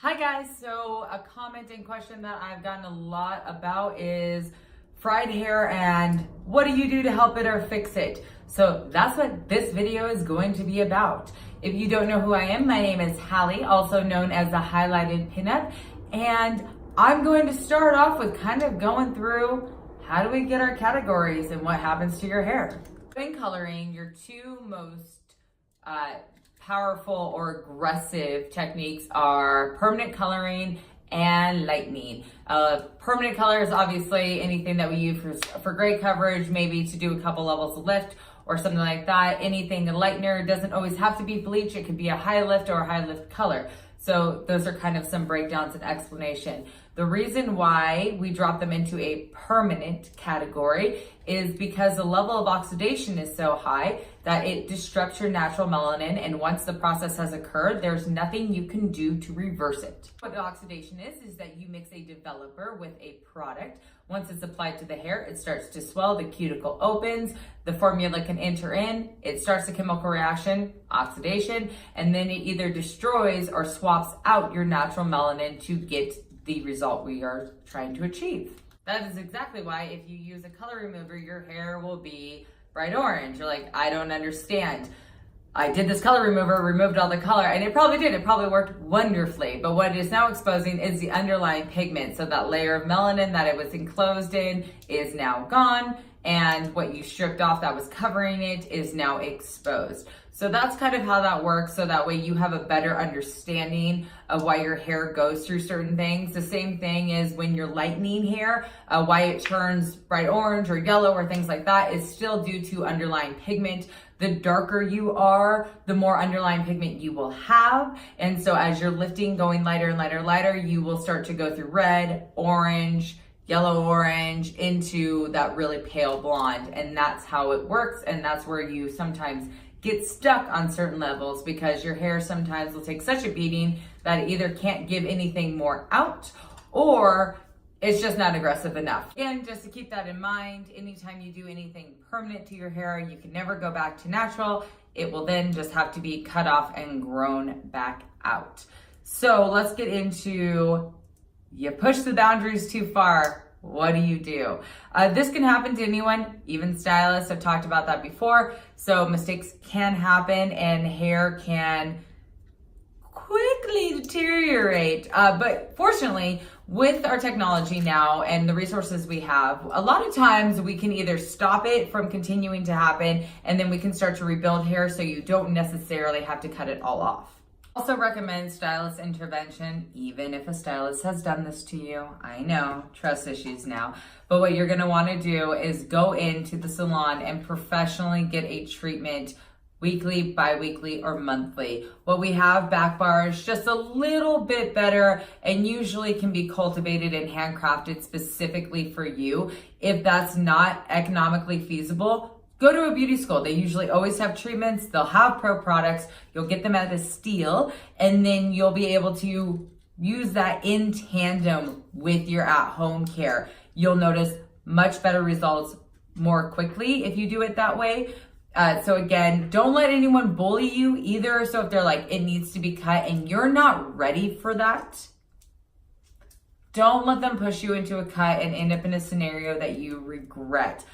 Hi guys, so a comment and question that I've gotten a lot about is fried hair and what do you do to help it or fix it? So that's what this video is going to be about. If you don't know who I am, my name is Hallie, also known as the Highlighted Pinup, and I'm going to start off with kind of going through how do we get our categories and what happens to your hair. In coloring, your two most powerful or aggressive techniques are permanent coloring and lightening. Permanent color is obviously anything that we use for gray coverage, maybe to do a couple levels of lift or something like that. Anything a lightener doesn't always have to be bleach. It could be a high lift or a high lift color. So those are kind of some breakdowns and explanation. The reason why we drop them into a permanent category is because the level of oxidation is so high that it disrupts your natural melanin, and once the process has occurred, there's nothing you can do to reverse it. What oxidation is that you mix a developer with a product. Once it's applied to the hair, it starts to swell, the cuticle opens, the formula can enter in, it starts a chemical reaction, oxidation, and then it either destroys or swaps out your natural melanin to get the result we are trying to achieve. That is exactly why if you use a color remover, your hair will be bright orange. You're like, I don't understand. I did this color remover, removed all the color, and it probably did. It probably worked wonderfully. But what it is now exposing is the underlying pigment. So that layer of melanin that it was enclosed in is now gone. And what you stripped off that was covering it is now exposed. So that's kind of how that works. So that way you have a better understanding of why your hair goes through certain things. The same thing is when you're lightening hair, why it turns bright orange or yellow or things like that is still due to underlying pigment. The darker you are, the more underlying pigment you will have. And so as you're lifting, going lighter and lighter and lighter, you will start to go through red, orange, yellow orange into that really pale blonde. And that's how it works. And that's where you sometimes get stuck on certain levels because your hair sometimes will take such a beating that it either can't give anything more out or it's just not aggressive enough. And just to keep that in mind, anytime you do anything permanent to your hair, you can never go back to natural. It will then just have to be cut off and grown back out. So let's get into, you push the boundaries too far. What do you do? This can happen to anyone, even stylists. I've talked about that before. So mistakes can happen and hair can quickly deteriorate. But fortunately, with our technology now and the resources we have, a lot of times we can either stop it from continuing to happen and then we can start to rebuild hair so you don't necessarily have to cut it all off. Also recommend stylist intervention, even if a stylist has done this to you. I know, trust issues now. But what you're gonna wanna do is go into the salon and professionally get a treatment weekly, bi-weekly, or monthly. What we have back bar is just a little bit better and usually can be cultivated and handcrafted specifically for you. If that's not economically feasible, go to a beauty school. They usually always have treatments. They'll have pro products. You'll get them at a steal, and then you'll be able to use that in tandem with your at-home care. You'll notice much better results more quickly if you do it that way. So again, don't let anyone bully you either. So if they're like, it needs to be cut and you're not ready for that, don't let them push you into a cut and end up in a scenario that you regret.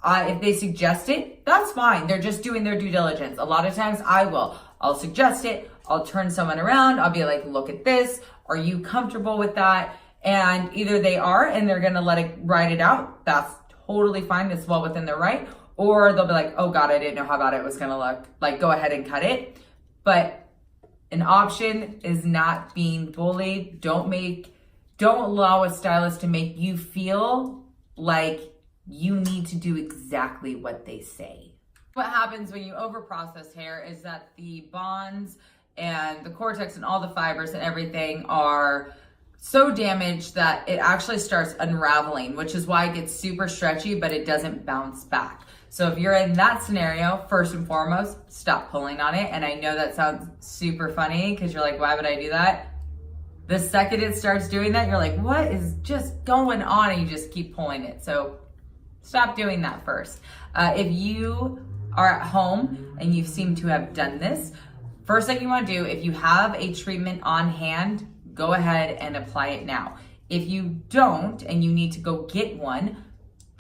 If they suggest it, that's fine. They're just doing their due diligence. A lot of times I'll suggest it. I'll turn someone around. I'll be like, look at this. Are you comfortable with that? And either they are and they're going to let it ride it out. That's totally fine. It's well within their right. Or they'll be like, oh God, I didn't know how bad it was going to look. Like, go ahead and cut it. But an option is not being bullied. Don't allow a stylist to make you feel like you need to do exactly what they say. What happens when you overprocess hair is that the bonds and the cortex and all the fibers and everything are so damaged that it actually starts unraveling, which is why it gets super stretchy, but it doesn't bounce back. So if you're in that scenario, first and foremost, stop pulling on it. And I know that sounds super funny because you're like, why would I do that? The second it starts doing that, you're like, what is just going on? And you just keep pulling it. So stop doing that first. If you are at home and you seem to have done this, first thing you want to do, if you have a treatment on hand, go ahead and apply it now. If you don't and you need to go get one,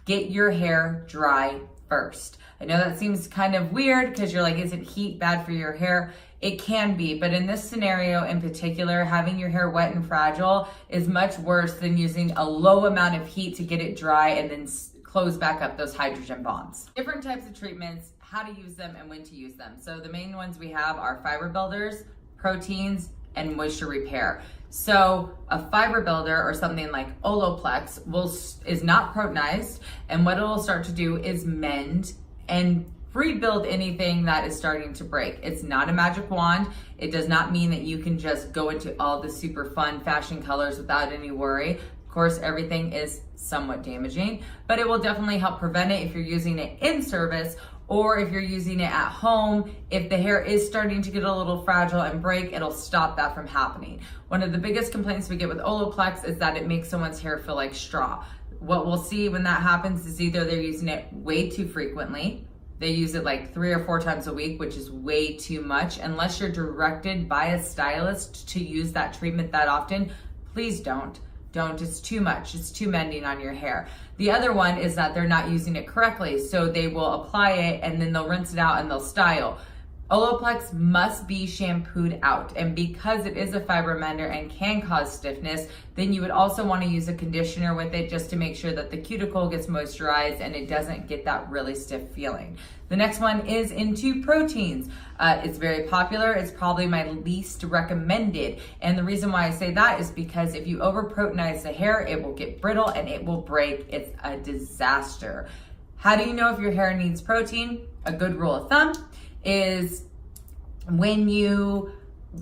get your hair dry first. I know that seems kind of weird because you're like, isn't heat bad for your hair? It can be, but in this scenario in particular, having your hair wet and fragile is much worse than using a low amount of heat to get it dry and then close back up those hydrogen bonds. Different types of treatments, how to use them and when to use them. So the main ones we have are fiber builders, proteins, and moisture repair. So a fiber builder or something like Olaplex is not proteinized, and what it will start to do is mend and rebuild anything that is starting to break. It's not a magic wand. It does not mean that you can just go into all the super fun fashion colors without any worry. Of course, everything is somewhat damaging, but it will definitely help prevent it if you're using it in service, or if you're using it at home. If the hair is starting to get a little fragile and break, it'll stop that from happening. One of the biggest complaints we get with Olaplex is that it makes someone's hair feel like straw. What we'll see when that happens is either they're using it way too frequently, they use it like 3 or 4 times a week, which is way too much. Unless you're directed by a stylist to use that treatment that often, please don't. It's too much. It's too mending on your hair. The other one is that they're not using it correctly. So they will apply it and then they'll rinse it out and they'll style. Olaplex must be shampooed out. And because it is a fiber mender and can cause stiffness, then you would also want to use a conditioner with it just to make sure that the cuticle gets moisturized and it doesn't get that really stiff feeling. The next one is into proteins. It's very popular. It's probably my least recommended. And the reason why I say that is because if you over proteinize the hair, it will get brittle and it will break. It's a disaster. How do you know if your hair needs protein? A good rule of thumb is when you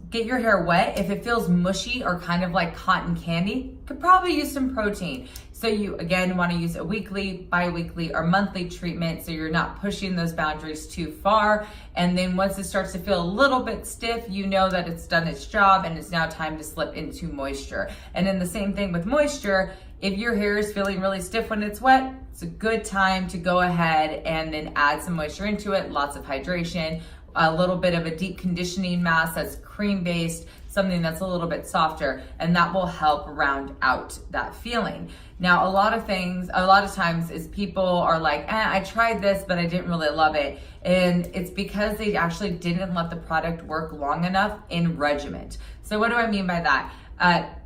get your hair wet, if it feels mushy or kind of like cotton candy, could probably use some protein. So you, again, want to use a weekly, bi-weekly, or monthly treatment so you're not pushing those boundaries too far. And then once it starts to feel a little bit stiff, you know that it's done its job and it's now time to slip into moisture. And then the same thing with moisture. If your hair is feeling really stiff when it's wet, it's a good time to go ahead and then add some moisture into it, lots of hydration, a little bit of a deep conditioning mask that's cream-based, something that's a little bit softer, and that will help round out that feeling. Now, a lot of times is people are like, I tried this, but I didn't really love it. And it's because they actually didn't let the product work long enough in regimen. So what do I mean by that?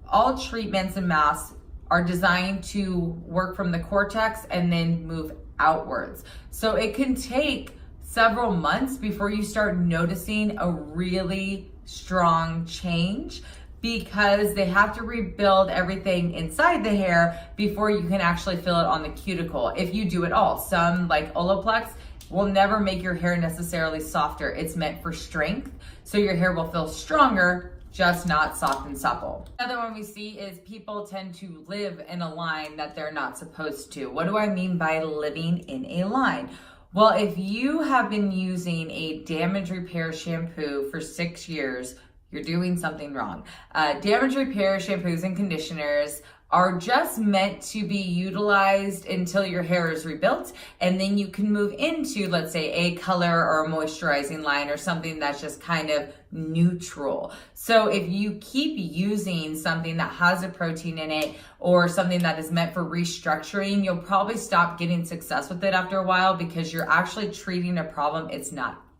All treatments and masks are designed to work from the cortex and then move outwards. So it can take several months before you start noticing a really strong change, because they have to rebuild everything inside the hair before you can actually feel it on the cuticle. If you do it all, some like Olaplex will never make your hair necessarily softer. It's meant for strength, so your hair will feel stronger, just not soft and supple. Another one we see is people tend to live in a line that they're not supposed to. What do I mean by living in a line? Well, if you have been using a damage repair shampoo for 6 years, you're doing something wrong. Damage repair shampoos and conditioners are just meant to be utilized until your hair is rebuilt, and then you can move into, let's say, a color or a moisturizing line or something that's just kind of neutral. So if you keep using something that has a protein in it or something that is meant for restructuring, you'll probably stop getting success with it after a while, because you're actually treating a problem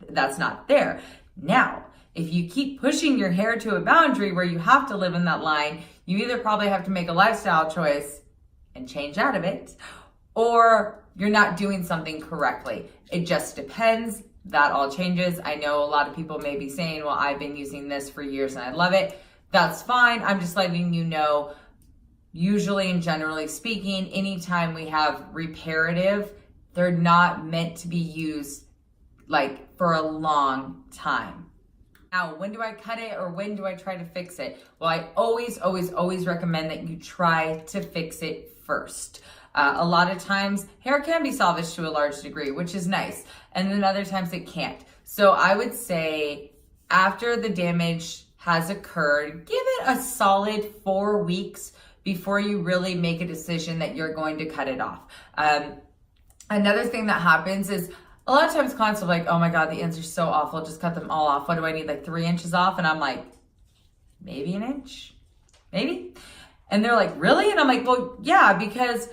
that's not there. Now, if you keep pushing your hair to a boundary where you have to live in that line, you either probably have to make a lifestyle choice and change out of it, or you're not doing something correctly. It just depends. That all changes. I know a lot of people may be saying, well, I've been using this for years and I love it. That's fine. I'm just letting you know, usually and generally speaking, anytime we have reparative, they're not meant to be used like for a long time. Now, when do I cut it or when do I try to fix it? Well, I always recommend that you try to fix it first. A lot of times, hair can be salvaged to a large degree, which is nice. And then other times it can't. So I would say after the damage has occurred, give it a solid 4 weeks before you really make a decision that you're going to cut it off. Another thing that happens is a lot of times clients are like, oh my God, the ends are so awful. Just cut them all off. What do I need, like 3 inches off? And I'm like, maybe an inch, maybe. And they're like, really? And I'm like, well, yeah, because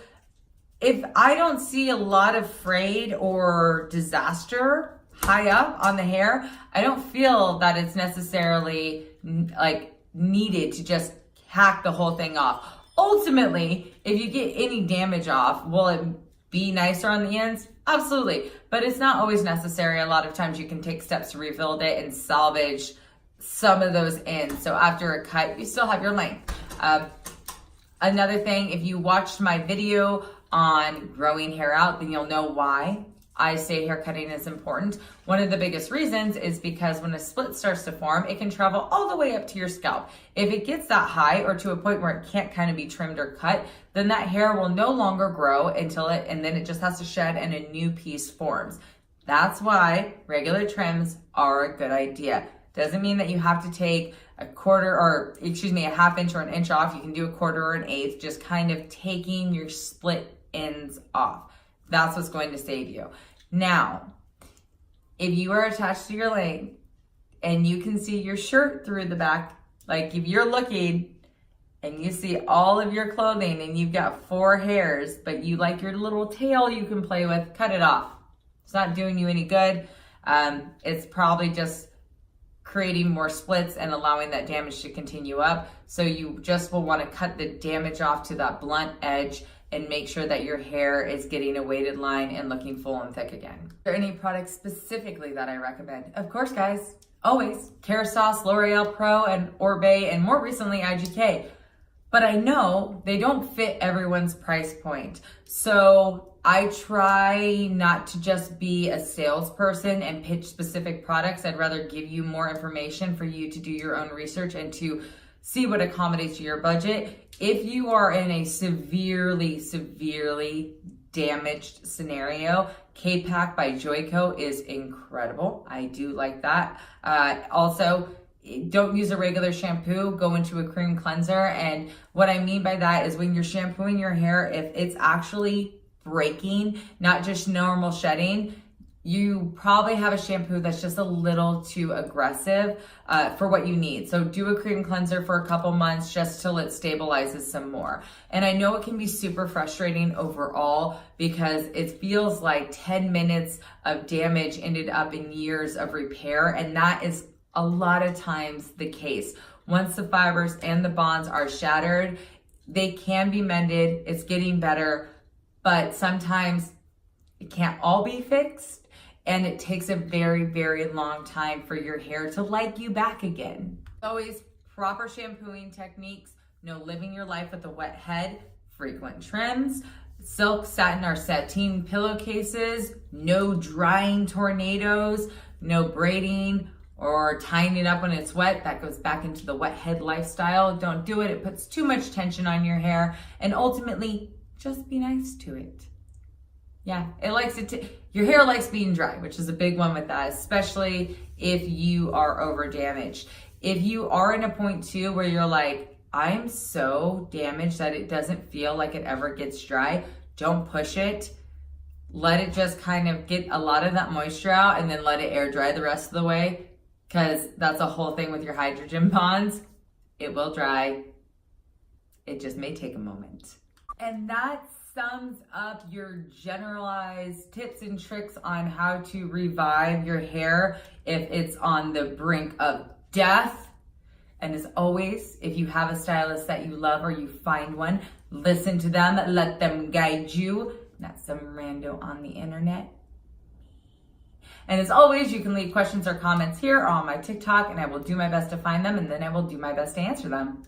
if I don't see a lot of frayed or disaster high up on the hair, I don't feel that it's necessarily like needed to just hack the whole thing off. Ultimately, if you get any damage off, will it be nicer on the ends? Absolutely. But it's not always necessary. A lot of times you can take steps to rebuild it and salvage some of those ends. So after a cut, you still have your length. Another thing, if you watched my video on growing hair out, then you'll know why I say hair cutting is important. One of the biggest reasons is because when a split starts to form, it can travel all the way up to your scalp. If it gets that high or to a point where it can't kind of be trimmed or cut, then that hair will no longer grow and then it just has to shed and a new piece forms. That's why regular trims are a good idea. Doesn't mean that you have to take a half inch or an inch off. You can do a quarter or an eighth, just kind of taking your split ends off. That's what's going to save you. Now, if you are attached to your leg and you can see your shirt through the back, like if you're looking and you see all of your clothing and you've got 4 hairs, but you like your little tail you can play with, cut it off. It's not doing you any good. It's probably just creating more splits and allowing that damage to continue up. So you just will want to cut the damage off to that blunt edge and make sure that your hair is getting a weighted line and looking full and thick again. Are there any products specifically that I recommend? Of course, guys, always Kerastase, L'Oreal Pro, and Oribe, and more recently IGK. But I know they don't fit everyone's price point. So I try not to just be a salesperson and pitch specific products. I'd rather give you more information for you to do your own research and to see what accommodates your budget. If you are in a severely damaged scenario, K-Pack by Joico is incredible. I do like that. Also, don't use a regular shampoo, go into a cream cleanser. And what I mean by that is when you're shampooing your hair, if it's actually breaking, not just normal shedding, you probably have a shampoo that's just a little too aggressive for what you need. So do a cream cleanser for a couple months just till it stabilizes some more. And I know it can be super frustrating overall because it feels like 10 minutes of damage ended up in years of repair. And that is a lot of times the case. Once the fibers and the bonds are shattered, they can be mended. It's getting better, but sometimes it can't all be fixed. And it takes a very long time for your hair to like you back again. Always proper shampooing techniques, no living your life with a wet head, frequent trims, silk, satin, or sateen pillowcases, no drying tornadoes, no braiding or tying it up when it's wet. That goes back into the wet head lifestyle. Don't do it. It puts too much tension on your hair. And ultimately, just be nice to it. Yeah, it likes it. Your hair likes being dry, which is a big one with that, especially if you are over damaged. If you are in a point too where you're like, I'm so damaged that it doesn't feel like it ever gets dry, don't push it. Let it just kind of get a lot of that moisture out and then let it air dry the rest of the way, because that's a whole thing with your hydrogen bonds. It will dry. It just may take a moment. And that sums up your generalized tips and tricks on how to revive your hair if it's on the brink of death. And as always, if you have a stylist that you love or you find one, listen to them, let them guide you, not some rando on the internet. And as always, you can leave questions or comments here or on my TikTok, and I will do my best to find them, and then I will do my best to answer them.